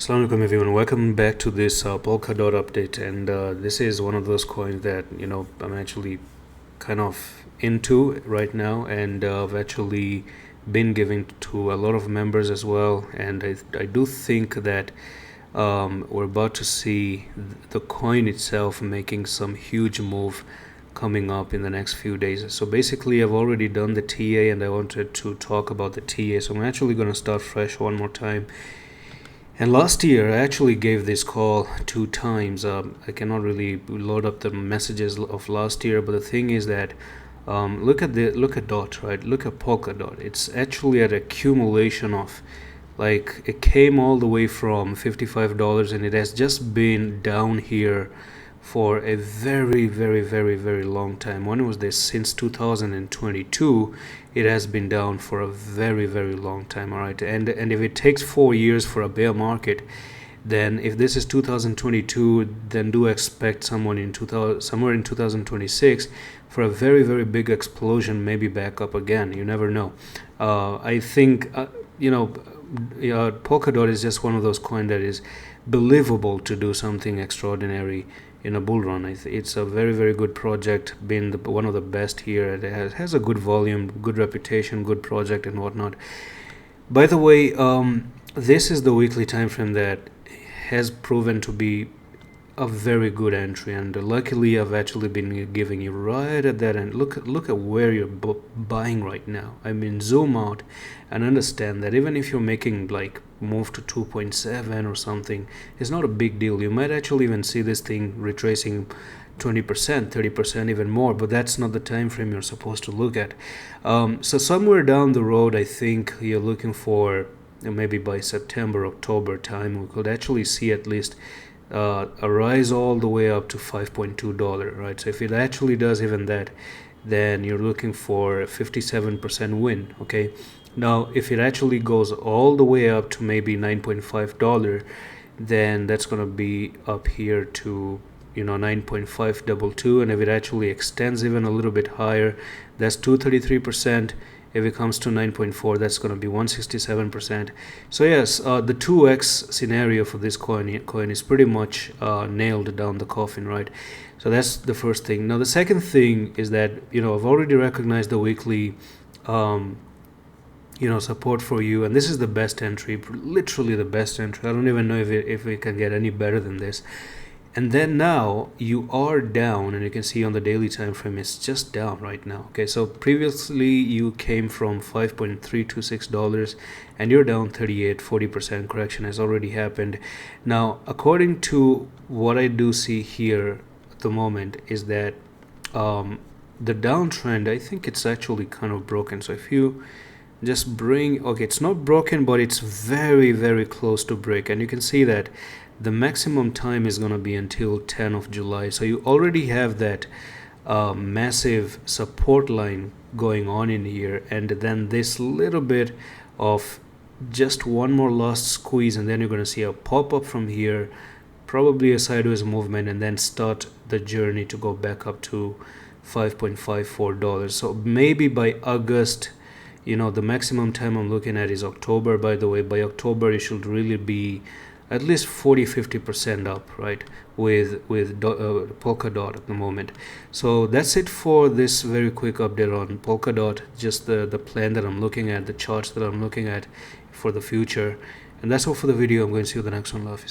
Assalamu alaikum everyone, welcome back to this Polkadot update, and this is one of those coins that I'm actually kind of into right now, and I've actually been giving to a lot of members as well, and I do think that we're about to see the coin itself making some huge move coming up in the next few days. So basically I've already done the TA and I wanted to talk about the TA, so I'm actually going to start fresh one more time. And last year I actually gave this call 2 times. I cannot really load up the messages of last year, but the thing is that look at DOT, right? Look at Polkadot. It's actually an accumulation of, like, it came all the way from $55 and it has just been down here for a very long time. When was this? Since 2022 it has been down for a very long time. All right, and if it takes 4 years for a bear market, then if this is 2022, then do expect somewhere in 2026 for a very big explosion, maybe back up again. You never know. I think Polkadot is just one of those coins that is believable to do something extraordinary in a bull run. It's a very good project, been one of the best here. It has a good volume, good reputation, good project and whatnot. By the way, this is the weekly time frame that has proven to be a very good entry, and luckily I've actually been giving you right at that end. Look at where you're buying right now. I mean, zoom out and understand that even if you're making like move to 2.7 or something, it's not a big deal. You might actually even see this thing retracing 20%, 30%, even more, but that's not the time frame you're supposed to look at. So somewhere down the road, I think you're looking for maybe by September, October time, we could actually see at least a rise all the way up to $5.2, right? So if it actually does even that, then you're looking for a 57% win. Okay, now if it actually goes all the way up to maybe $9.5, then that's going to be up here to 9.522, and if it actually extends even a little bit higher, that's 233%. If it comes to 9.4, that's going to be 167%. So yes, the 2x scenario for this coin is pretty much nailed down the coffin, right? So that's the first thing. Now the second thing is that I've already recognized the weekly support for you, and this is the best entry, literally the best entry. I don't even know if it can get any better than this. And then now you are down, and you can see on the daily time frame it's just down right now. Okay, so previously you came from $5.326 and you're down 40% correction has already happened. Now according to what I do see here at the moment is that the downtrend, I think it's actually kind of broken. So if you just bring, okay, it's not broken, but it's very close to break, and you can see that the maximum time is going to be until 10th of July. So you already have that massive support line going on in here, and then this little bit of just one more last squeeze, and then you're going to see a pop-up from here, probably a sideways movement, and then start the journey to go back up to $5.54. So maybe by August, the maximum time I'm looking at is October. By the way, by October you should really be at least 40-50% up, right, with Polkadot at the moment. So that's it for this very quick update on Polkadot, just the plan that I'm looking at, the charts that I'm looking at for the future. And that's all for the video. I'm going to see you in the next one. Love you.